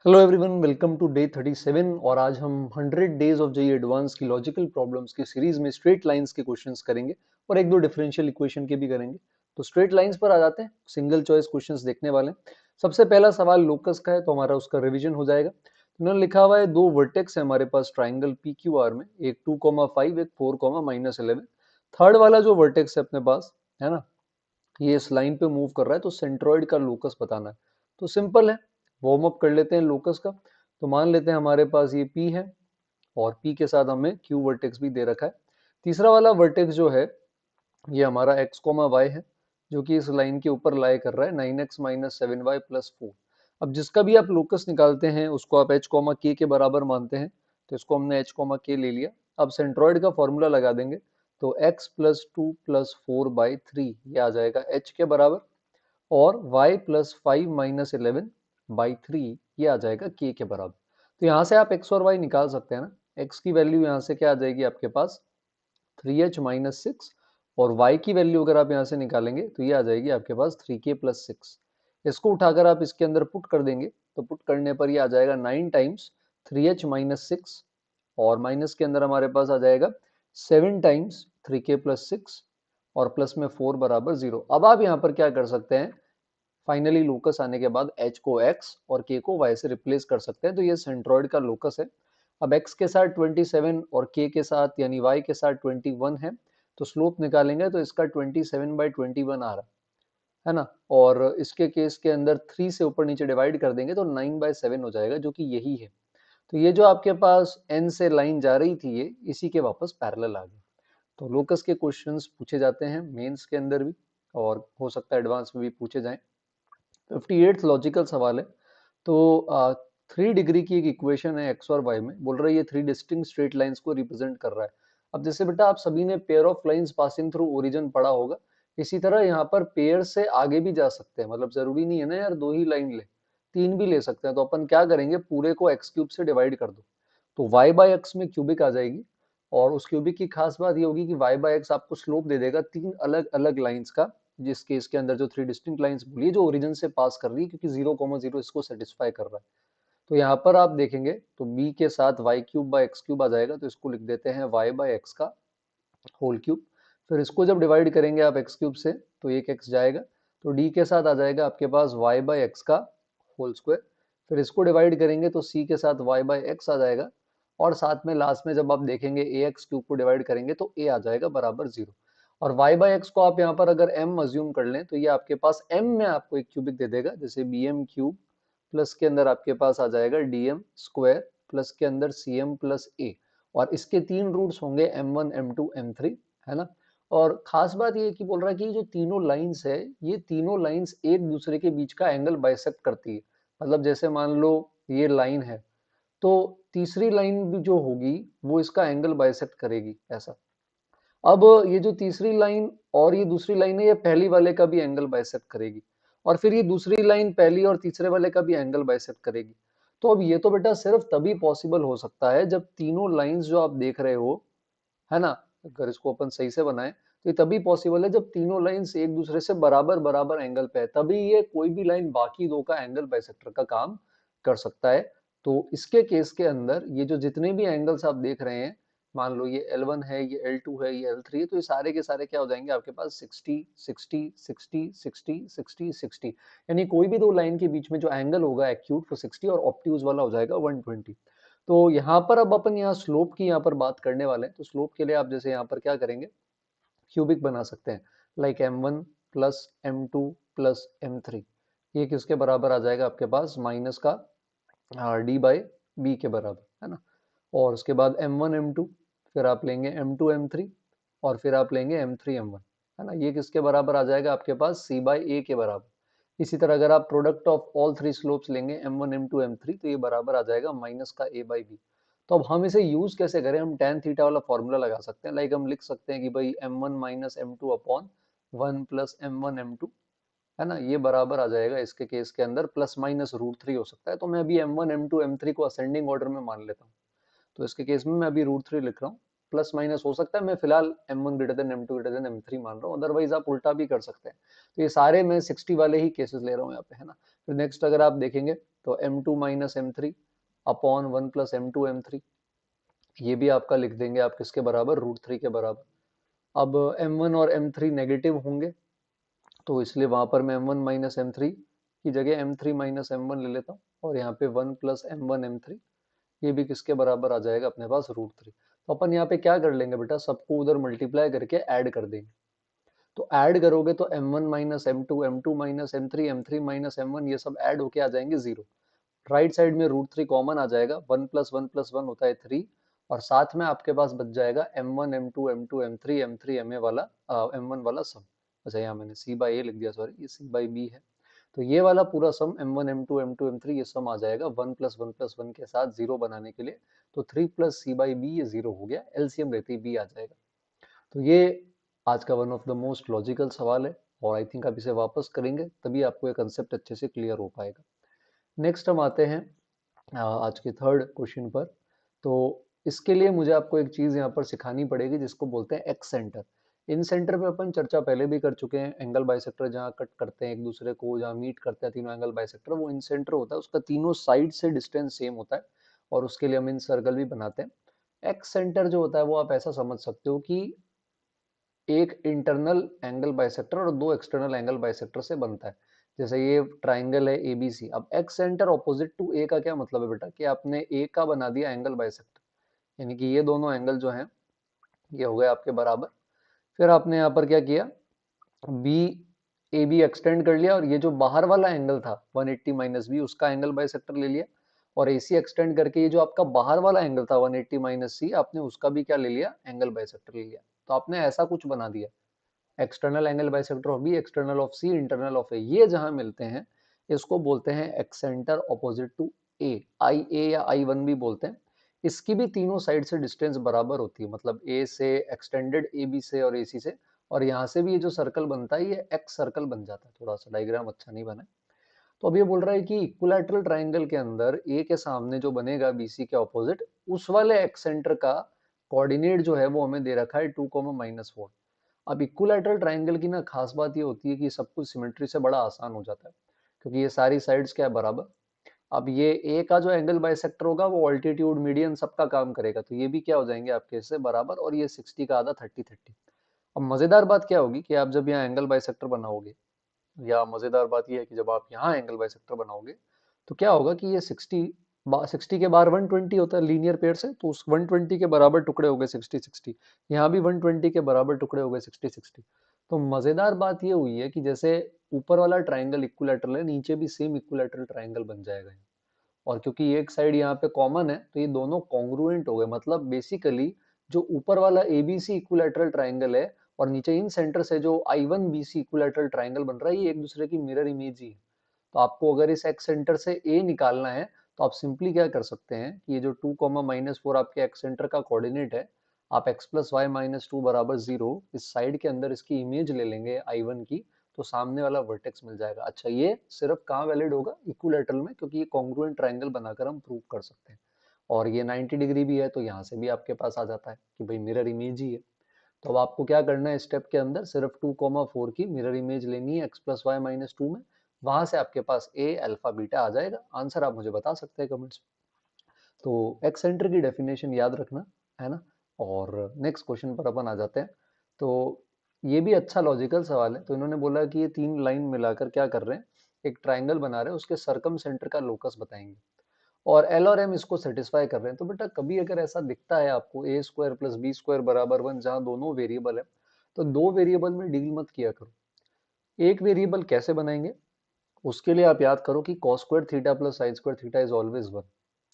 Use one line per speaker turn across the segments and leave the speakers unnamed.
Hello everyone, welcome to day 37। और आज हम 100 डेज ऑफ जेईई एडवांस की लॉजिकल प्रॉब्लम्स की सीरीज में स्ट्रेट लाइंस के क्वेश्चंस करेंगे और एक दो डिफरेंशियल इक्वेशन के भी करेंगे। तो स्ट्रेट लाइंस पर आ जाते हैं, सिंगल चॉइस क्वेश्चंस देखने वाले हैं। सबसे पहला सवाल लोकस का है, तो हमारा उसका रिवीजन हो जाएगा। उन्होंने लिखा हुआ है दो वर्टेक्स है हमारे पास ट्राइंगल पी क्यू आर में, एक 2,5 एक 4,-11। थर्ड वाला जो वर्टेक्स है अपने पास, है ना, ये इस लाइन पे मूव कर रहा है, तो सेंट्रॉइड का लोकस बताना है। तो सिंपल है, वार्म अप कर लेते हैं लोकस का। तो मान लेते हैं हमारे पास ये P है और P के साथ हमें Q वर्टेक्स भी दे रखा है। तीसरा वाला वर्टेक्स जो है ये हमारा x कोमा y है, जो कि इस लाइन के ऊपर लाई कर रहा है 9x-7y+4। अब जिसका भी आप लोकस निकालते हैं उसको आप h कोमा k के बराबर मानते हैं, तो इसको हमने h कोमा k ले लिया। अब सेंट्रॉइड का फॉर्मूला लगा देंगे, तो x प्लस 2+4/3 ये आ जाएगा h के बराबर, और y प्लस 5-11/3 ये आ जाएगा k के बराबर। तो यहाँ से आप x और y निकाल सकते हैं ना। x की वैल्यू यहाँ से क्या आ जाएगी आपके पास 3h-6, और y की वैल्यू अगर आप यहाँ से निकालेंगे तो ये आ जाएगी आपके पास 3k+6। इसको उठाकर आप इसके अंदर पुट कर देंगे, तो पुट करने पर ये आ जाएगा 9 टाइम्स 3h-6, और माइनस के अंदर हमारे पास आ जाएगा 7 टाइम्स 3k+6, और प्लस में 4 बराबर 0। अब आप यहाँ पर क्या कर सकते हैं, फाइनली लोकस आने के बाद h को x और k को y से रिप्लेस कर सकते हैं। तो ये सेंट्रॉइड का लोकस है। अब x के साथ 27 और k के साथ यानी y के साथ 21 है, तो स्लोप निकालेंगे तो इसका 27/21 आ रहा है ना। और इसके केस के अंदर 3 से ऊपर नीचे डिवाइड कर देंगे तो 9/7 हो जाएगा, जो कि यही है। तो ये जो आपके पास n से लाइन जा रही थी ये इसी के वापस पैरेलल आ गई। तो लोकस के क्वेश्चंस पूछे जाते हैं मेंस के अंदर भी, और हो सकता है एडवांस में भी पूछे जाएं। 58th लॉजिकल सवाल है। तो 3 डिग्री की एक इक्वेशन है एक्स और वाई में, बोल रहा है ये 3 डिस्टिंक्ट स्ट्रेट लाइंस को रिप्रेजेंट कर रहा है। अब जैसे बेटा आप सभी ने pair of lines passing through origin पढ़ा होगा, इसी तरह यहाँ पर पेयर से आगे भी जा सकते हैं। मतलब जरूरी नहीं है ना यार 2 ही लाइन ले, 3 भी ले सकते हैं। तो अपन क्या करेंगे, पूरे को एक्स क्यूब से डिवाइड कर दो, तो वाई बाय एक्स में क्यूबिक आ जाएगी। और उस क्यूबिक की खास बात ये होगी कि वाई बाय एक्स आपको स्लोप दे देगा 3 अलग अलग लाइंस का, जिस केस के अंदर जो 3 डिस्टिंक्ट लाइंस बोली जो ओरिजिन से पास कर रही है, क्योंकि 0,0 इसको सेटिस्फाई कर रहा है। तो यहाँ पर आप देखेंगे तो b के साथ Y cube by X cube आ जाएगा, तो इसको लिख देते हैं वाई बाय एक्स का होल क्यूब। फिर इसको जब डिवाइड करेंगे आप एक्स क्यूब से, तो एक एक्स जाएगा, तो d के साथ आ जाएगा आपके पास वाई बाय एक्स का होल स्क्वायर। फिर इसको डिवाइड करेंगे तो c के साथ वाई बाय एक्स आ जाएगा, और साथ में लास्ट में जब आप देखेंगे ए एक्स क्यूब को डिवाइड करेंगे तो a आ जाएगा बराबर 0। और y बाय एक्स को आप यहाँ पर अगर m अज्यूम कर लें, तो ये आपके पास m में आपको एक क्यूबिक दे देगा, जैसे bm क्यूब प्लस के अंदर आपके पास आ जाएगा dm स्क्वायर प्लस के अंदर cm प्लस a, और इसके 3 रूट्स होंगे m1 m2 m3, है ना। और खास बात ये कि बोल रहा है कि जो तीनों लाइंस है, ये तीनों लाइंस एक दूसरे के बीच का एंगल बाइसेक्ट करती है। मतलब जैसे मान लो ये लाइन है, तो तीसरी लाइन भी जो होगी वो इसका एंगल बाइसेक्ट करेगी, ऐसा। अब ये जो तीसरी लाइन और ये दूसरी लाइन है, ये पहली वाले का भी एंगल बाइसेक्ट करेगी, और फिर ये दूसरी लाइन पहली और तीसरे वाले का भी एंगल बाइसेक्ट करेगी। तो अब ये तो बेटा सिर्फ तभी पॉसिबल हो सकता है जब तीनों लाइंस जो आप देख रहे हो, है ना, अगर इसको अपन सही से बनाए तो ये तभी पॉसिबल है जब तीनों लाइंस एक दूसरे से बराबर बराबर एंगल पे है, तभी ये कोई भी लाइन बाकी दो का एंगल बाइसेक्टर का काम कर सकता है। तो इसके केस के अंदर ये जो जितने भी एंगल्स आप देख रहे हैं, मान लो ये L1 है, ये L2 है, ये L3 है, तो ये सारे के सारे क्या हो जाएंगे आपके पास 60 60 60 60 60 60, यानी कोई भी दो लाइन के बीच में जो एंगल होगा एक्यूट वो 60 और ऑब्ट्यूज वाला हो जाएगा 120। तो यहाँ पर अब अपन यहाँ स्लोप की यहाँ पर बात करने वाले हैं। तो स्लोप के लिए आप जैसे यहाँ पर क्या करेंगे, क्यूबिक बना सकते हैं, like m1 plus m2 plus m3। ये किसके बराबर आ जाएगा आपके पास, माइनस का d बाई बी के बराबर, है ना। और उसके बाद m1 m2, फिर आप लेंगे m2 m3, और फिर आप लेंगे m3 m1, है ना। ये किसके बराबर आ जाएगा आपके पास, c बाई a के बराबर। इसी तरह अगर आप प्रोडक्ट ऑफ ऑल 3 स्लोप्स लेंगे m1 m2 m3, तो ये बराबर आ जाएगा माइनस का a बाई बी। तो अब हम इसे यूज कैसे करें, हम tan थीटा वाला फॉर्मूला लगा सकते हैं। लाइक हम लिख सकते हैं कि भाई m1 minus m2 upon 1 plus m1 m2, है ना, ये बराबर आ जाएगा इसके केस के अंदर प्लस माइनस √3 हो सकता है। तो मैं अभी m1 m2 m3 को असेंडिंग ऑर्डर में मान लेता हूँ, तो इसके केस में मैं अभी √3 लिख रहा हूँ। प्लस माइनस हो सकता है, मैं फिलहाल m1 greater than m2 greater than m3 मान रहा हूँ, अदरवाइज आप उल्टा भी कर सकते हैं। तो ये सारे मैं 60 वाले ही केसेस ले रहा हूँ यहाँ पे, है ना। फिर नेक्स्ट अगर आप देखेंगे तो m2 minus m3 upon 1 plus m2 m3, ये भी आपका लिख देंगे आप किसके बराबर, √3 के बराबर। अब m1 और m3 नेगेटिव होंगे, तो इसलिए वहां पर मैं m1 माइनस m3 की जगह m3 माइनस m1 ले लेता हूँ, और यहाँ पे 1 प्लस m1 m3, ये भी किसके बराबर आ जाएगा अपने पास, √3। तो अपन यहाँ पे क्या कर लेंगे बेटा, सबको उधर मल्टीप्लाई करके ऐड कर देंगे। तो ऐड करोगे तो m1 minus m2, m2 minus m3, m3 minus m1, ये सब ऐड होके आ जाएंगे 0। राइट साइड में √3 कॉमन आ जाएगा, 1 प्लस 1 प्लस 1 होता है 3, और साथ में आपके पास बच जाएगा m1 m2 m2 m3 m3 m1 वाला सम। अच्छा, यहाँ मैंने c बाई ए लिख दिया, सॉरी, ये c बाई बी है। तो ये वाला पूरा सम m1 m2 m2 m3 ये सम आ जाएगा 1 प्लस 1 प्लस 1 के साथ 0 बनाने के लिए। तो 3 प्लस c बाई बी, ये 0 हो गया, एलसीएम रहते ही b आ जाएगा। तो ये आज का one of the most logical सवाल है, और आई थिंक आप इसे वापस करेंगे तभी आपको ये कंसेप्ट अच्छे से क्लियर हो पाएगा। नेक्स्ट हम आते हैं आज के थर्ड क्वेश्चन पर। तो इसके लिए मुझे आपको एक चीज यहाँ पर सिखानी पड़ेगी जिसको बोलते हैं एक्स सेंटर। इन सेंटर पे अपन चर्चा पहले भी कर चुके हैं। एंगल बाइसेक्टर जहाँ कट करते हैं एक दूसरे को, जहाँ मीट करते हैं तीनों एंगल बाइसेक्टर, वो इन सेंटर होता है, उसका तीनों साइड से डिस्टेंस सेम होता है, और उसके लिए हम इन सर्कल भी बनाते हैं। एक्स सेंटर जो होता है वो आप ऐसा समझ सकते हो कि एक इंटरनल एंगल बाइसेक्टर और दो एक्सटर्नल एंगल बाइसेक्टर से बनता है। जैसे ये ट्राइंगल है एबीसी, अब एक्स सेंटर ऑपोजिट टू ए का क्या मतलब है बेटा, कि आपने ए का बना दिया एंगल बाइसेक्टर, यानी कि ये दोनों एंगल जो हैं ये हो गए आपके बराबर। फिर आपने यहाँ पर क्या किया, बी ए बी एक्सटेंड कर लिया, और ये जो बाहर वाला एंगल था 180 माइनस बी, उसका एंगल बाइसेक्टर ले लिया, और एसी एक्सटेंड करके ये जो आपका बाहर वाला एंगल था 180 माइनस सी, आपने उसका भी क्या ले लिया, एंगल बाइसेक्टर ले लिया। तो आपने ऐसा कुछ बना दिया, external angle bisector of B, external of C, internal of A, ये जहां मिलते हैं इसको बोलते हैं excentre opposite to A, I A या आई वन भी बोलते हैं। इसकी भी तीनों साइड से डिस्टेंस बराबर होती है, मतलब ए से एक्सटेंडेड ए बी से और ए सी से, और यहाँ से भी ये जो सर्कल बनता है ये एक्स सर्कल बन जाता है। थोड़ा सा डायग्राम अच्छा नहीं बना है। तो अब ये बोल रहा है कि इक्विलैटरल ट्राइंगल के अंदर ए के सामने जो बनेगा बीसी के ऑपोजिट, उस वाले एक्सेंटर का कोऑर्डिनेट जो है वो हमें दे रखा है 2, -4। अब इक्विलैटरल ट्राइंगल की ना खास बात ये होती है कि सब कुछ सिमेट्री से बड़ा आसान हो जाता है, क्योंकि ये सारी साइड्स क्या है, बराबर। अब ये ए का जो एंगल बाइसेक्टर होगा वो ऑल्टीट्यूड मीडियन सबका काम करेगा, तो ये भी क्या हो जाएंगे आपके इससे बराबर, और ये 60 का आधा 30 30। अब मजेदार बात क्या होगी कि आप जब यहाँ एंगल बाइसेक्टर बनाओगे, या मजेदार बात यह है कि जब आप यहाँ एंगल बाइसेक्टर बनाओगे तो क्या होगा कि ये 60 के बार 120 होता है लीनियर पेयर से, तो उस 120 के बराबर टुकड़े हो गए 60 60, यहाँ भी 120 के बराबर टुकड़े हो गए 60 60। तो मजेदार बात ये हुई है कि जैसे ऊपर वाला ट्राइंगल इक्विलैटरल है, नीचे भी सेम इक्विलैटरल ट्राइंगल बन जाएगा, और क्योंकि एक साइड यहाँ पे कॉमन है तो ये दोनों कॉन्ग्रुएंट हो गए। मतलब बेसिकली जो ऊपर वाला एबीसी इक्विलैटरल ट्राइंगल है और नीचे इन सेंटर से जो I1BC इक्विलैटरल ट्राइंगल बन रहा है, ये एक दूसरे की मिरर इमेज ही है। तो आपको अगर इस एक्स सेंटर से ए निकालना है तो आप सिंपली क्या कर सकते हैं कि ये जो 2, -4 आपके एक्स सेंटर का कोऑर्डिनेट है, आप x plus y minus two बराबर 0 इस साइड के अंदर इसकी इमेज ले लेंगे I1 की, तो सामने वाला वर्टेक्स मिल जाएगा। अच्छा, ये सिर्फ कहाँ वैलिड होगा, इक्विलैटरल में, क्योंकि ये कॉन्ग्रुएंट ट्राइंगल बनाकर हम प्रूव कर सकते हैं। और ये 90 डिग्री भी है तो यहाँ से भी आपके पास आ जाता है कि भाई मिरर इमेज ही है। तो अब आपको क्या करना है, स्टेप के अंदर सिर्फ 2, 4 की मिरर इमेज लेनी है x plus y minus two में, वहां से आपके पास ए अल्फा बीटा आ जाएगा। आंसर आप मुझे बता सकते हैं कमेंट्स में। तो एक्स सेंटर की डेफिनेशन याद रखना है ना। और नेक्स्ट क्वेश्चन पर अपन आ जाते हैं। तो ये भी अच्छा लॉजिकल सवाल है। तो इन्होंने बोला कि ये तीन लाइन मिलाकर क्या कर रहे हैं, एक ट्राइंगल बना रहे हैं, उसके सरकम सेंटर का लोकस बताएंगे, और एल और एम इसको सेटिस्फाई कर रहे हैं। तो बेटा कभी अगर ऐसा दिखता है आपको ए स्क्वायर प्लस बी स्क्वायर बराबर 1, जहाँ दोनों वेरिएबल है, तो दो वेरिएबल में डील मत किया करो। एक वेरिएबल कैसे बनाएंगे, उसके लिए आप याद करो कि cos square theta plus sine square theta is always 1।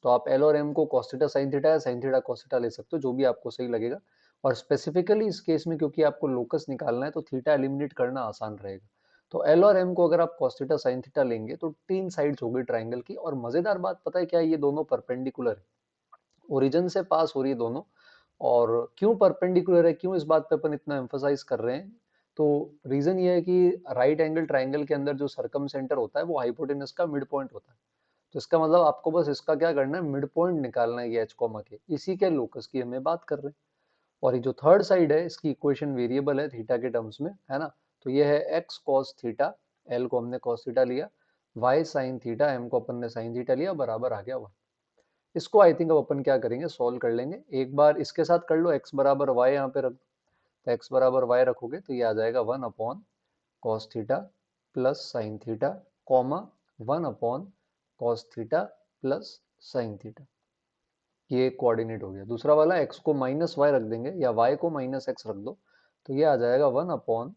तो आप एल और एम को cos थीटा साइन थीटा या साइन थीटा cos थीटा ले सकते हो, जो भी आपको सही लगेगा। और स्पेसिफिकली इस केस में क्योंकि आपको लोकस निकालना है तो थीटा एलिमिनेट करना आसान रहेगा। तो एल और एम को अगर आप cos थीटा साइन थीटा लेंगे तो तीन साइड्स हो गई ट्राइंगल की। और मजेदार बात पता है क्या है, ये दोनों परपेंडिकुलर है, ओरिजिन से पास हो रही है दोनों। और क्यों परपेंडिकुलर है, क्यों इस बात पे अपन इतना एम्फोसाइज कर रहे हैं, तो रीजन ये है कि राइट एंगल ट्राइंगल के अंदर जो सरकम सेंटर होता है वो हाइपोटेनस का मिड पॉइंट होता है। तो इसका मतलब आपको बस इसका क्या करना है, मिड पॉइंट निकालना है, ये एच कॉमा के, इसी के लोकस की हमें बात कर रहे हैं। और ये जो थर्ड साइड है इसकी इक्वेशन वेरिएबल है थीटा के टर्म्स में, है ना। तो ये है एक्स कॉस थीटा, एल को हमने कॉस थीटा लिया, y साइन थीटा, m को अपन ने साइन थीटा लिया, बराबर आ गया 1। इसको आई थिंक अब अपन क्या करेंगे, सॉल्व कर लेंगे। एक बार इसके साथ कर लो, x बराबर y यहाँ पे रख दो, तो x बराबर y रखोगे तो ये आ जाएगा 1 upon cos theta plus sine theta, comma 1 upon cos theta plus sine theta. ये एक कोऑर्डिनेट हो गया। दूसरा वाला x को माइनस y रख देंगे या y को माइनस x रख दो, तो ये आ जाएगा 1 upon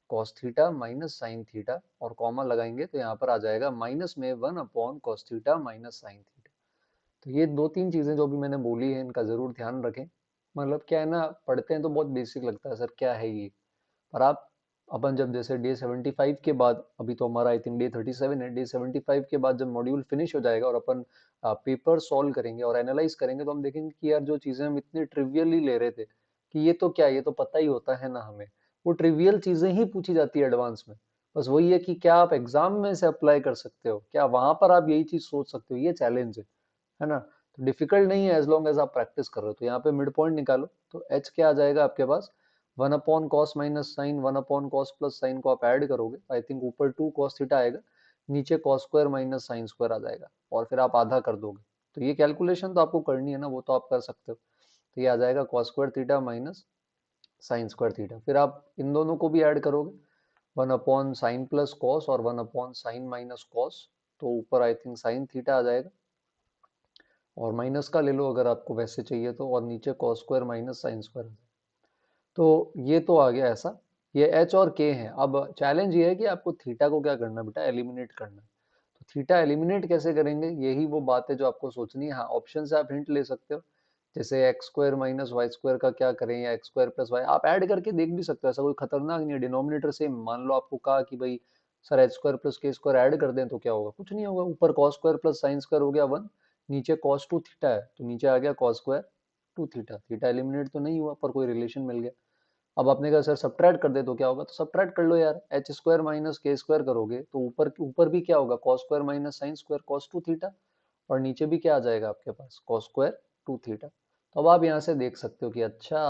cos theta minus sine theta, और कॉमा लगाएंगे तो यहाँ पर आ जाएगा माइनस में 1 upon cos theta minus sine theta. तो ये दो तीन चीजें जो भी मैंने बोली है, इनका जरूर ध्यान रखें। मतलब क्या है ना, पढ़ते हैं तो बहुत बेसिक लगता है, सर क्या है ये, पर आप अपन जब जैसे डे 75 के बाद, अभी तो हमारा आई थिंक डे 37 है, डे 75 के बाद जब मॉड्यूल फिनिश हो जाएगा और अपन पेपर सॉल्व करेंगे और एनालाइज करेंगे, तो हम देखेंगे कि यार जो चीजें हम इतने ट्रिवियली ले रहे थे कि ये तो क्या, ये तो पता ही होता है ना हमें, वो ट्रिवियल चीजें ही पूछी जाती है एडवांस में। बस वही है कि क्या आप एग्जाम में से अप्लाई कर सकते हो, क्या वहां पर आप यही चीज सोच सकते हो, ये चैलेंज है ना। तो डिफिकल्ट नहीं है एज लॉन्ग एज आप प्रैक्टिस कर रहे हो। तो यहाँ पे मिड पॉइंट निकालो, तो एच क्या आ जाएगा आपके पास, 1 upon cos minus sine, 1 upon cos plus sine को आप ऐड करोगे, आई थिंक ऊपर 2 कॉस थीटा आएगा, नीचे cos square minus sine square आ जाएगा, और फिर आप आधा कर दोगे। तो ये कैलकुलेशन तो आपको करनी है ना, वो तो आप कर सकते हो। तो ये आ जाएगा cos square theta minus sine square theta, फिर आप इन दोनों को भी ऐड करोगे, 1 अपॉन साइन प्लस कॉस और 1 अपॉन साइन माइनस कॉस, तो ऊपर आई थिंक साइन थीटा आ जाएगा, और माइनस का ले लो अगर आपको वैसे चाहिए तो, और नीचे cos square minus sine square. तो ये तो आ गया ऐसा, ये एच और के हैं। अब चैलेंज ये है कि आपको थीटा को क्या करना है बेटा, एलिमिनेट करना है। तो थीटा एलिमिनेट कैसे करेंगे, यही वो बात है जो आपको सोचनी है। हाँ, ऑप्शन से आप हिंट ले सकते हो, जैसे x square minus y square का क्या करें, या एक्स स्क्वायर प्लस वाई, आप ऐड करके देख भी सकते हो, ऐसा कोई खतरनाक नहीं है। डिनोमिनेटर से मान लो आपको कहा कि भाई सर एच स्क्वायर प्लस के स्क्वायर ऐड कर दें तो क्या होगा, कुछ नहीं होगा। ऊपर cos square plus sine square हो गया 1, नीचे कॉस 2 थीटा है तो नीचे आ गया cos square 2 theta. Theta eliminate तो नहीं हुआ पर कोई रिलेशन मिल गया। अब आपने कहा सर सब्ट्रैक्ट कर दे तो क्या होगा, तो सब्ट्रैक्ट कर लो यार, एच स्क्वायर माइनस के स्क्वायर करोगे तो ऊपर ऊपर भी क्या होगा, cos square minus sine square cos 2 theta, और नीचे भी क्या आ जाएगा आपके पास, कॉस स्क्वायर 2 थीटा। तो अब आप यहाँ से देख सकते हो कि अच्छा,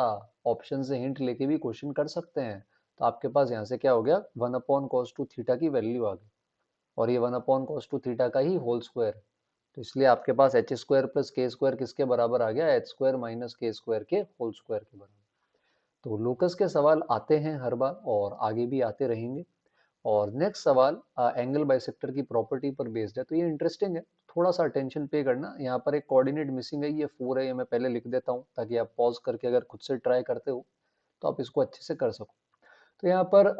ऑप्शन से हिंट लेके भी क्वेश्चन कर सकते हैं। तो आपके पास यहाँ से क्या हो गया, 1 अपॉन कॉस 2 थीटा की वैल्यू आ गई, और ये 1 अपॉन कॉस 2 थीटा का ही होल स्क्वायर है। तो इसलिए आपके पास एच स्क्वायर प्लस के स्क्वायर किसके बराबर आ गया, एच स्क्वायर माइनस के स्क्वायर के होल स्क्वायर के बराबर। तो लोकस के सवाल आते हैं हर बार और आगे भी आते रहेंगे। और नेक्स्ट सवाल एंगल बाइसेक्टर की प्रॉपर्टी पर बेस्ड है, तो ये इंटरेस्टिंग है, थोड़ा सा अटेंशन पे करना। यहाँ पर एक कोऑर्डिनेट मिसिंग है, ये 4 है, ये मैं पहले लिख देता हूँ ताकि आप पॉज करके अगर खुद से ट्राई करते हो तो आप इसको अच्छे से कर सको। तो यहाँ पर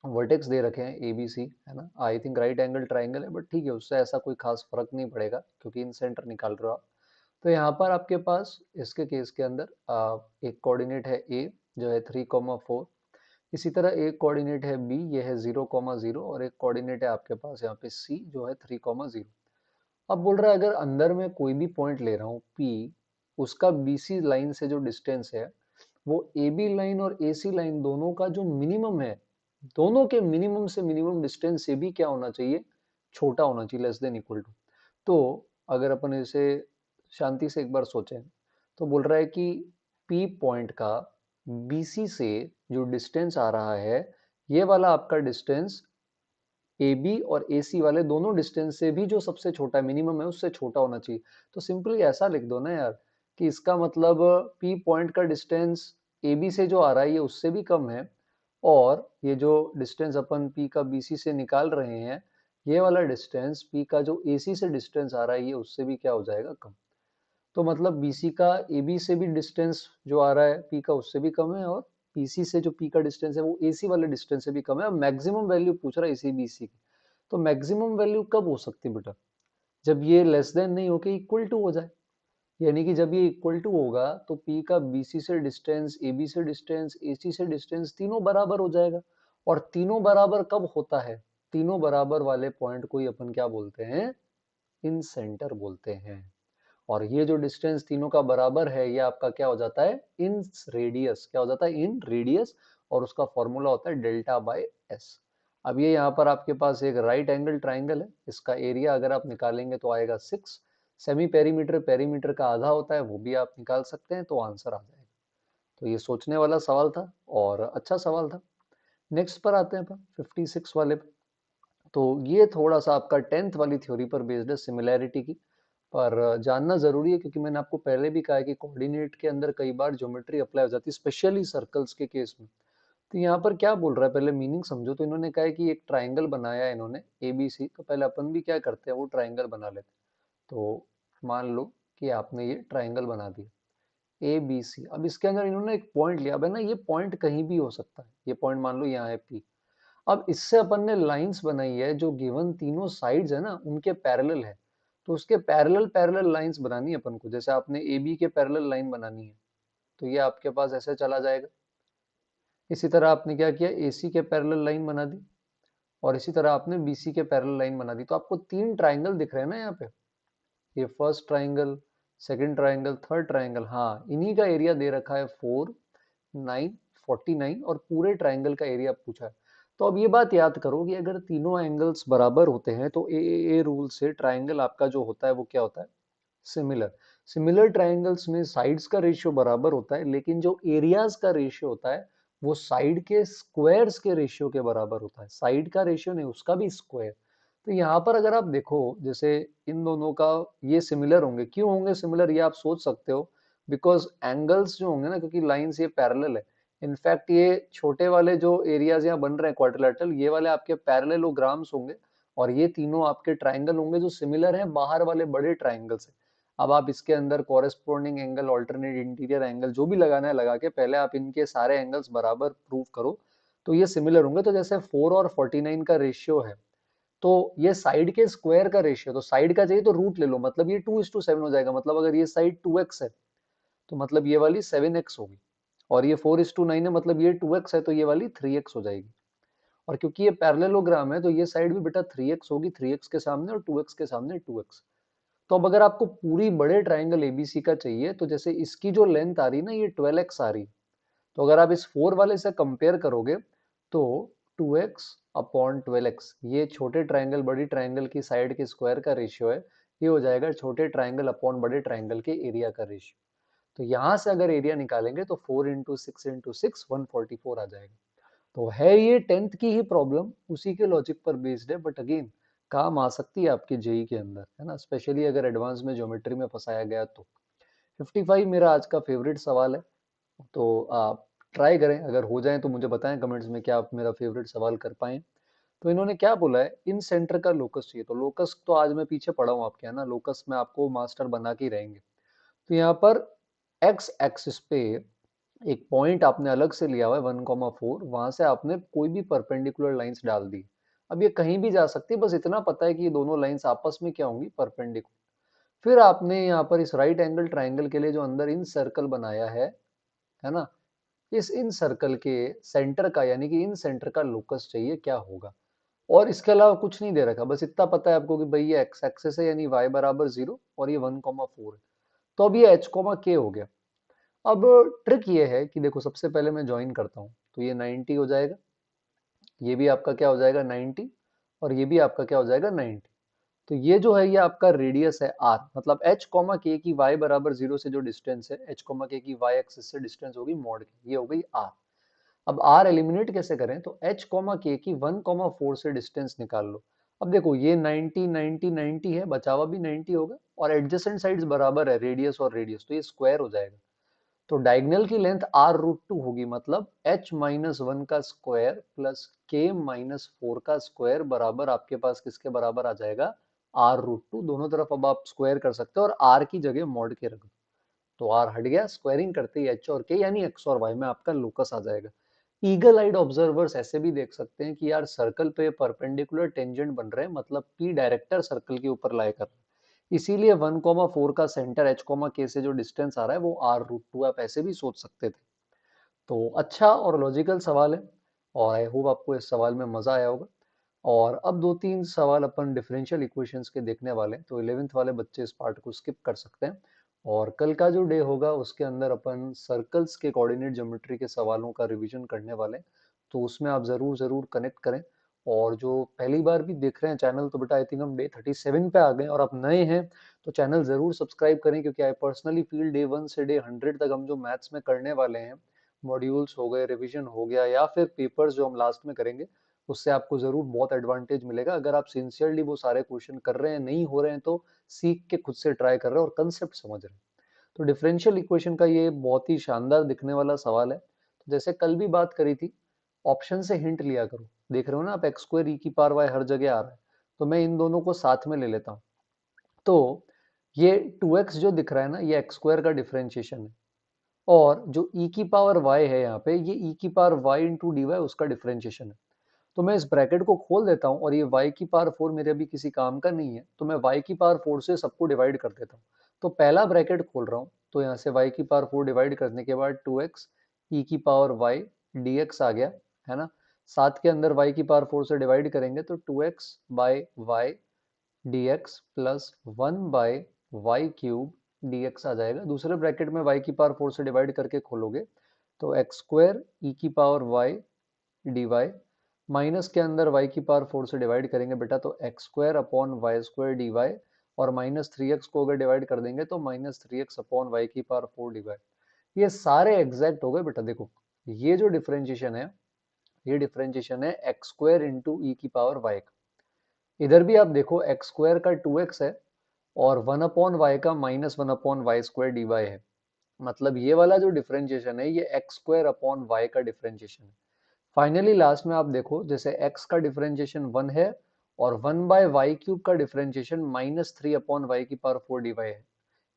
वर्टेक्स दे रखे हैं ए बी सी, है ना। I think right angle triangle है, बट ठीक है, उससे ऐसा कोई खास फर्क नहीं पड़ेगा क्योंकि इन सेंटर निकाल रहे हो आप। तो यहाँ पर आपके पास इसके केस के अंदर एक कोऑर्डिनेट है ए जो है 3,4, इसी तरह एक कोऑर्डिनेट है बी, ये है 0,0, और एक कोऑर्डिनेट है आपके पास यहाँ पे सी जो है 3,0। अब बोल रहा है अगर अंदर में कोई भी पॉइंट ले रहा हूँ पी, उसका बीसी लाइन से जो डिस्टेंस है वो ए बी लाइन और ए सी लाइन दोनों का जो मिनिमम है, दोनों के मिनिमम से मिनिमम डिस्टेंस से भी क्या होना चाहिए, छोटा होना चाहिए, लेस देन इक्वल टू। तो अगर अपन इसे शांति से एक बार सोचें, तो बोल रहा है कि पी पॉइंट का बीसी से जो डिस्टेंस आ रहा है, ये वाला आपका डिस्टेंस ए बी और ए सी वाले दोनों डिस्टेंस से भी जो सबसे छोटा मिनिमम है उससे छोटा होना चाहिए। तो सिंपली ऐसा लिख दो ना यार, कि इसका मतलब पी पॉइंट का डिस्टेंस ए बी से जो आ रहा है ये उससे भी कम है, और ये जो डिस्टेंस अपन पी का बी सी से निकाल रहे हैं, ये वाला डिस्टेंस पी का जो ए सी से डिस्टेंस आ रहा है ये उससे भी क्या हो जाएगा, कम। तो मतलब बीसी का एबी से भी डिस्टेंस जो आ रहा है पी का उससे भी कम है, और पीसी से जो पी का डिस्टेंस है वो एसी वाले डिस्टेंस से भी कम है। अब मैक्सिमम वैल्यू पूछ रहा है इसी बीसी की। तो मैक्सिमम वैल्यू कब हो सकती है बेटा, जब ये लेस देन नहीं होके इक्वल टू हो जाए। यानी कि जब ये इक्वल टू होगा तो पी का बीसी से डिस्टेंस, एबी से डिस्टेंस, एसी से डिस्टेंस तीनों बराबर हो जाएगा। और तीनों बराबर कब होता है, तीनों बराबर वाले पॉइंट को ही अपन क्या बोलते हैं, इन सेंटर बोलते हैं। और ये जो डिस्टेंस तीनों का बराबर है ये आपका क्या हो जाता है, इन रेडियस, क्या हो जाता है, इन रेडियस। और उसका फॉर्मूला होता है डेल्टा बाय एस। अब ये यहाँ पर आपके पास एक राइट एंगल ट्राइंगल है, इसका एरिया अगर आप निकालेंगे तो आएगा 6। सेमी पेरीमीटर पेरीमीटर का आधा होता है, वो भी आप निकाल सकते हैं, तो आंसर आ जाएगा। तो ये सोचने वाला सवाल था और अच्छा सवाल था। नेक्स्ट पर आते हैं अपन 56 वाले पे। तो ये थोड़ा सा आपका 10th वाली थ्योरी पर बेस्ड है सिमिलैरिटी की, पर जानना जरूरी है क्योंकि मैंने आपको पहले भी कहा है कि कोऑर्डिनेट के अंदर कई बार ज्योमेट्री अप्लाई हो जाती है, स्पेशली सर्कल्स के केस में। तो यहाँ पर क्या बोल रहा है, पहले मीनिंग समझो। तो इन्होंने कहा है कि एक ट्राइंगल बनाया है इन्होंने ABC, तो पहले अपन भी क्या करते हैं, वो ट्राइंगल बना लेते हैं। तो मान लो कि आपने ये ट्राइंगल बना दिया ABC। अब इसके अंदर इन्होंने एक पॉइंट लिया। अब है ना, ये पॉइंट कहीं भी हो सकता है। ये पॉइंट मान लो यहाँ है P। अब इससे अपन ने लाइंस बनाई है जो गिवन तीनों साइड्स है ना उनके पैरेलल है। तो उसके पैरेलल पैरेलल लाइंस बनानी है अपन को। जैसे आपने AB के पैरेलल लाइन बनानी है, तो ये आपके पास ऐसे चला जाएगा। इसी तरह आपने क्या किया, AC के पैरेलल लाइन बना दी, और इसी तरह आपने BC के पैरेलल लाइन बना दी। तो आपको तीन ट्राइंगल दिख रहे हैं ना यहाँ पे। ये first triangle, second triangle, third triangle. हाँ, इन्हीं का एरिया दे रखा है 4, 9, 49, और पूरे ट्राइंगल का एरिया पूछा है। तो अब ये बात याद करो कि अगर तीनों एंगल्स बराबर होते हैं तो ए रूल से ट्राइंगल आपका जो होता है वो क्या होता है, सिमिलर। सिमिलर ट्राइंगल्स में साइड्स का रेशियो बराबर होता है, लेकिन जो एरियाज का रेशियो होता है वो साइड के स्क्वायर्स के रेशियो के बराबर होता है। साइड का रेशियो नहीं, उसका भी स्क्वायर। तो यहाँ पर अगर आप देखो, जैसे इन दोनों का ये सिमिलर होंगे। क्यों होंगे सिमिलर, ये आप सोच सकते हो। बिकॉज एंगल्स जो होंगे ना, क्योंकि लाइंस ये पैरेलल है। इनफैक्ट ये छोटे वाले जो एरियाज यहाँ बन रहे हैं क्वाड्रिलेटरल, ये वाले आपके पैरेललोग्राम्स होंगे, और ये तीनों आपके ट्राइंगल होंगे जो सिमिलर हैं बाहर वाले बड़े ट्राइंगल से। अब आप इसके अंदर corresponding angle, alternate interior angle जो भी लगाना है लगा के पहले आप इनके सारे एंगल्स बराबर प्रूव करो, तो ये सिमिलर होंगे। तो जैसे 4 और 49 का रेशियो है, तो ये साइड के स्क्वायर का रेशियो। तो साइड का चाहिए तो रूट ले लो, मतलब ये 2:7 हो जाएगा। मतलब अगर ये साइड 2x है तो मतलब ये वाली 7x होगी, और ये 4:9 है मतलब ये 2x है तो ये वाली 3x हो जाएगी। और क्योंकि ये पैरेललोग्राम है तो ये साइड भी बेटा 3x होगी, 3x के सामने और 2x के सामने 2x। तो अब अगर आपको पूरी बड़े ट्राइंगल ABC का चाहिए, तो जैसे इसकी जो लेंथ आ रही है ना, ये 12x आ रही है। तो अगर आप इस 4 वाले से कंपेयर करोगे तो 2x अपॉन 12x, ये छोटे ट्राइंगल बड़ी ट्राइंगल की साइड के स्क्वायर का रेशियो है। ये हो जाएगा छोटे ट्राइंगल अपॉन बड़े ट्राइंगल के एरिया का रेशियो। तो यहाँ से अगर एरिया निकालेंगे तो 4 × 6 × 6 144 आ जाएगा। तो है ये 10th की ही प्रॉब्लम, उसी के लॉजिक पर बेस्ड है, बट अगेन काम आ सकती है आपके जेई के अंदर, है ना, स्पेशली अगर एडवांस में ज्योमेट्री में फंसाया गया तो। 55 मेरा आज का फेवरेट सवाल है। तो आप ट्राई करें, अगर हो जाए तो मुझे बताएं कमेंट्स में क्या आप मेरा फेवरेट सवाल कर पाए। तो इन्होंने क्या बोला है, इन सेंटर का लोकस चाहिए। तो लोकस तो आज मैं पीछे पढ़ा हूँ आपके, है ना, लोकस में आपको मास्टर बना के ही रहेंगे। तो यहाँ पर एक्स एक्सिस पे एक पॉइंट आपने अलग से लिया हुआ है 1,4, वहां से आपने कोई भी परपेंडिकुलर लाइंस डाल दी। अब ये कहीं भी जा सकती है, बस इतना पता है कि ये दोनों लाइंस आपस में क्या होंगी, परपेंडिकुलर। फिर आपने यहाँ पर इस राइट एंगल ट्राइंगल के लिए जो अंदर इन सर्कल बनाया है ना, इस इन सर्कल के सेंटर का, यानी कि इन सेंटर का लोकस चाहिए क्या होगा। और इसके अलावा कुछ नहीं दे रखा, बस इतना पता है आपको कि भाई ये एक्स एक्सिस है, यानी y बराबर 0, और ये 1,4 है। तो अब ये h, k हो गया। अब ट्रिक ये है कि देखो, सबसे पहले मैं ज्वाइन करता हूँ तो ये 90 हो जाएगा, ये भी आपका क्या हो जाएगा 90, और ये भी आपका क्या हो जाएगा 90। तो ये जो है ये आपका रेडियस है r, मतलब h, k की y बराबर 0 से जो डिस्टेंस है, h, k की y एक्सिस से डिस्टेंस होगी मॉड की, ये हो गई r। अब r एलिमिनेट कैसे करें, तो h, k की 1,4 से डिस्टेंस निकाल लो। अब देखो ये 90 90 90 है, बचा हुआ भी 90 होगा, और एडजेसेंट साइड्स बराबर है, रेडियस और रेडियस, तो ये स्क्वायर हो जाएगा। तो डायगोनल की लेंथ r√2 होगी, मतलब h-1 का स्क्वायर प्लस k-4 का स्क्वायर बराबर आपके पास किसके बराबर आ जाएगा, r√2। दोनों तरफ अब आप स्क्वायर कर सकते हो और r की जगह मॉड के रख दो, तो r हट गया, स्क्वायरिंग करते ही h और k यानी x और y में आपका लोकस आ जाएगा। ईगल आइड ऑब्जर्वर्स ऐसे भी देख सकते हैं कि यार सर्कल पे परपेंडिकुलर टेंजेंट बन रहे हैं, मतलब p डायरेक्टर सर्कल के ऊपर लाई कर रहे हैं, इसीलिए 1,4 का सेंटर h, k से जो डिस्टेंस आ रहा है वो r√2, आप ऐसे भी सोच सकते थे। तो अच्छा और लॉजिकल सवाल है, और आई होप आपको इस सवाल में मजा आया होगा। और अब दो तीन सवाल अपन डिफरेंशियल इक्वेशंस के देखने वाले हैं, तो 11th वाले बच्चे इस पार्ट को स्किप कर सकते हैं। और कल का जो डे होगा उसके अंदर अपन सर्कल्स के कोऑर्डिनेट ज्योमेट्री के सवालों का रिवीजन करने वाले हैं, तो उसमें आप जरूर जरूर कनेक्ट करें। और जो पहली बार भी देख रहे हैं चैनल, तो बेटा आई थिंक हम डे 37 पे आ गए, और आप नए हैं तो चैनल जरूर सब्सक्राइब करें, क्योंकि आई पर्सनली फील डे 1 से डे 100 तक हम जो मैथ्स में करने वाले हैं, मॉड्यूल्स हो गए, रिवीजन हो गया, या फिर पेपर्स जो हम लास्ट में करेंगे, उससे आपको ज़रूर बहुत एडवांटेज मिलेगा। अगर आप सिंसियरली वो सारे क्वेश्चन कर रहे हैं, नहीं हो रहे हैं तो सीख के खुद से ट्राई कर रहे हैं और कंसेप्ट समझ रहे हैं। तो डिफरेंशियल इक्वेशन का ये बहुत ही शानदार दिखने वाला सवाल है। तो जैसे कल भी बात करी थी, ऑप्शन से हिंट लिया करो। देख रहे हो ना आप, एक्स स्क्वायर ई की पावर वाई हर जगह आ रहा है, तो मैं इन दोनों को साथ में ले लेता हूँ। तो ये 2x जो दिख रहा है ना, ये एक्स स्क्वायर का डिफरेंशिएशन है, और जो e की पावर y है यहाँ पे, ये e की power y into d y उसका डिफरेंशिएशन है। तो मैं इस ब्रैकेट को खोल देता हूँ, और ये y की पावर 4 मेरे अभी किसी काम का नहीं है, तो मैं y की पावर 4 से सबको डिवाइड कर देता हूँ। तो पहला ब्रैकेट खोल रहा हूँ, तो यहाँ से y की पावर 4 डिवाइड करने के बाद 2x e की पावर y dx आ गया, है ना। साथ के अंदर y की पावर 4 से डिवाइड करेंगे तो 2x by y dx plus 1 by y cube dx आ जाएगा। दूसरे ब्रैकेट में y की पावर 4 से डिवाइड करके खोलोगे तो एक्स स्क्वायर ई की पावर y dy, माइनस के अंदर y की पावर 4 से डिवाइड करेंगे बेटा तो x square upon y square D y, और माइनस 3x को अगर डिवाइड कर देंगे तो माइनस 3x अपॉन वाई की पावर 4 डी वाई। ये सारे एग्जैक्ट हो गए बेटा। देखो ये जो डिफरेंशिएशन है, ये डिफरेंशिएशन है एक्स स्क्वायर इंटू ई की पावर वाई का। इधर भी आप देखो एक्स स्क्वायर का 2x है, और 1 अपॉन वाई का minus 1 upon y square D y है। मतलब ये वाला जो डिफरेंशिएशन है, ये एक्स स्क्वायर अपॉन वाई का डिफरेंशिएशन है। फाइनली लास्ट में आप देखो, जैसे x का डिफरेंशिएशन 1 है, और 1 बाय वाई क्यूब का डिफरेंशिएशन माइनस 3 अपॉन वाई की पावर 4 डी वाई है,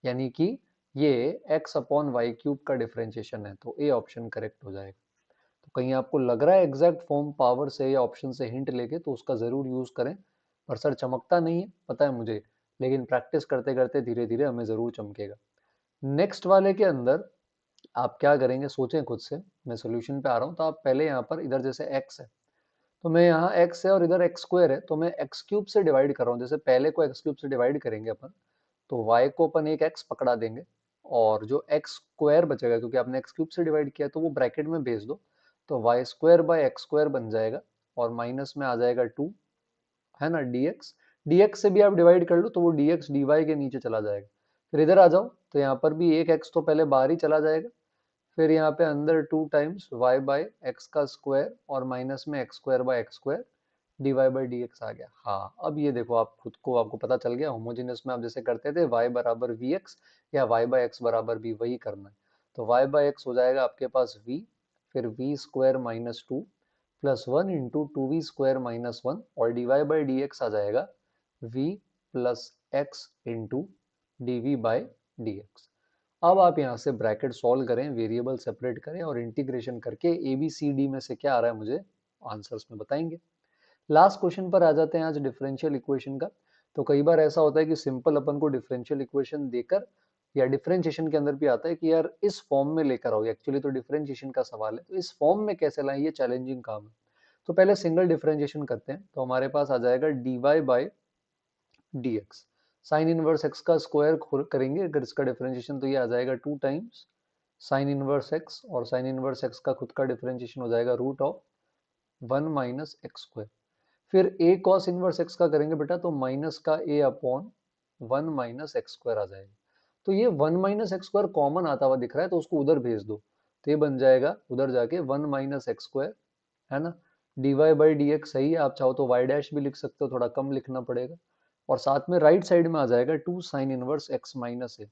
यानी कि ये x अपॉन वाई क्यूब का डिफरेंशिएशन है। तो ए ऑप्शन करेक्ट हो जाएगा। तो कहीं आपको लग रहा है एग्जैक्ट फॉर्म पावर से या ऑप्शन से हिंट लेके, तो उसका जरूर यूज करें। पर सर चमकता नहीं है, पता है मुझे, लेकिन प्रैक्टिस करते करते धीरे धीरे हमें जरूर चमकेगा। नेक्स्ट वाले के अंदर आप क्या करेंगे सोचें खुद से। मैं सोल्यूशन पे आ रहा हूँ, तो आप पहले यहाँ पर, इधर जैसे x है, तो मैं यहाँ x है और इधर एक्स स्क्वायर है, तो मैं एक्स क्यूब से डिवाइड कर रहा हूँ। जैसे पहले को एक्स क्यूब से डिवाइड करेंगे अपन, तो y को अपन एक x पकड़ा देंगे, और जो एक्स स्क्वायर बचेगा, क्योंकि आपने एक्स क्यूब से डिवाइड किया, तो वो ब्रैकेट में भेज दो, तो y square by x square बन जाएगा, और माइनस में आ जाएगा 2, है ना, dx। dx से भी आप डिवाइड कर लो तो वो dx dy के नीचे चला जाएगा। फिर इधर आ जाओ, तो यहाँ पर भी एक x तो पहले बाहर ही चला जाएगा, फिर यहाँ पे अंदर 2 टाइम्स y बाई एक्स का स्क्वायर, और माइनस में X square by X square D Y by D X आ गया। हाँ, अब ये देखो आप खुद को, आपको पता चल गया। होमोजेनियस में आप जैसे करते थे y बराबर वी एक्स या y बाई एक्स बराबर भी वही करना है। तो y बाई एक्स हो जाएगा आपके पास v, फिर V square minus 2 plus 1 into 2v square minus 1, और D Y by D X आ जाएगा v plus X into D V by D X. अब आप यहाँ से ब्रैकेट सॉल्व करें, वेरिएबल सेपरेट करें, और इंटीग्रेशन करके ए बी सी डी में से क्या आ रहा है मुझे आंसर्स में बताएंगे। लास्ट क्वेश्चन पर आ जाते हैं आज डिफरेंशियल इक्वेशन का। तो कई बार ऐसा होता है कि सिंपल अपन को डिफरेंशियल इक्वेशन देकर, या डिफरेंशिएशन के अंदर भी आता है कि यार इस फॉर्म में लेकर आओ। एक्चुअली तो डिफरेंशिएशन का सवाल है, तो इस फॉर्म में कैसे लाएं, ये चैलेंजिंग काम है। तो पहले सिंगल डिफरेंशिएशन करते हैं, तो हमारे पास आ जाएगा d Y by D x. Sine inverse x का स्क्वायर करेंगे अगर इसका डिफरेंशिएशन, तो ये आ जाएगा 2 टाइम्स साइन इनवर्स एक्स, और साइन इनवर्स एक्स का खुद का डिफरेंशिएशन हो जाएगा root of 1 minus x square. फिर ए कॉस इनवर्स एक्स का करेंगे बेटा, तो माइनस का ए अपॉन 1 माइनस एक्स स्क्वायर आ जाएगा। तो ये 1 माइनस एक्स स्क्वायर कॉमन आता हुआ दिख रहा है, तो उसको उधर भेज दो, तो ये बन जाएगा उधर जाके 1 माइनस एक्स स्क्वायर, है ना। D Y by D x सही है, आप चाहो तो वाई डैश भी लिख सकते हो, थोड़ा कम लिखना पड़ेगा, और साथ में राइट साइड में आ जाएगा 2 साइन इनवर्स एक्स माइनस ए।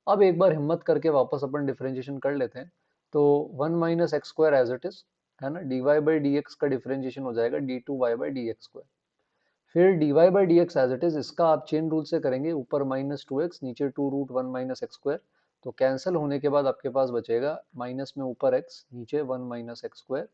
अब एक बार हिम्मत करके वापस अपन डिफरेंशिएशन कर लेते हैं, तो 1 minus x square as it is, है ना, D Y by D X का डिफरेंशिएशन हो जाएगा D two Y by D X square. फिर D Y by D X as it is, इसका आप चेन रूल से करेंगे, ऊपर माइनस 2x नीचे 2 रूट 1 माइनस एक्स स्क्वायर, तो कैंसिल होने के बाद आपके पास बचेगा माइनस में ऊपर x नीचे 1 माइनस एक्स स्क्वायर।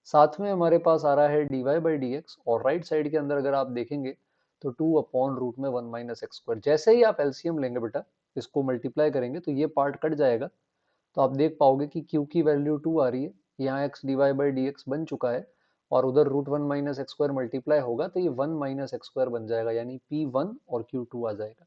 साथ में हमारे पास आ रहा है d Y by D x, और राइट साइड के अंदर अगर आप देखेंगे तो 2 अपॉन रूट में 1 माइनस एक्स स्क्वायर। जैसे ही आप एलसीएम लेंगे बेटा, इसको मल्टीप्लाई करेंगे तो ये पार्ट कट जाएगा, तो आप देख पाओगे कि q की वैल्यू 2 आ रही है, यहाँ x d Y by D x बन चुका है, और उधर root 1 minus x square multiply होगा तो ये 1 माइनस एक्स स्क्वायर बन जाएगा, यानी p1 और q2 आ जाएगा।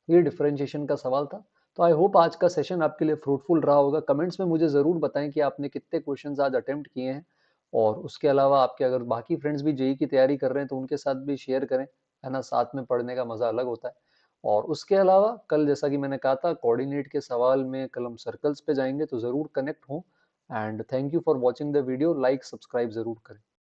ये डिफरेंशिएशन का सवाल था। तो आई होप आज का सेशन आपके लिए फ्रूटफुल रहा होगा। कमेंट्स में मुझे ज़रूर बताएं कि आपने कितने क्वेश्चंस आज अटेम्प्ट किए हैं, और उसके अलावा आपके अगर बाकी फ्रेंड्स भी जेई की तैयारी कर रहे हैं तो उनके साथ भी शेयर करें, है ना, साथ में पढ़ने का मज़ा अलग होता है। और उसके अलावा कल जैसा कि मैंने कहा था, कोऑर्डिनेट के सवाल में कल हम सर्कल्स पे जाएंगे, तो ज़रूर कनेक्ट हों। And thank you for watching the video, like subscribe ज़रूर करें।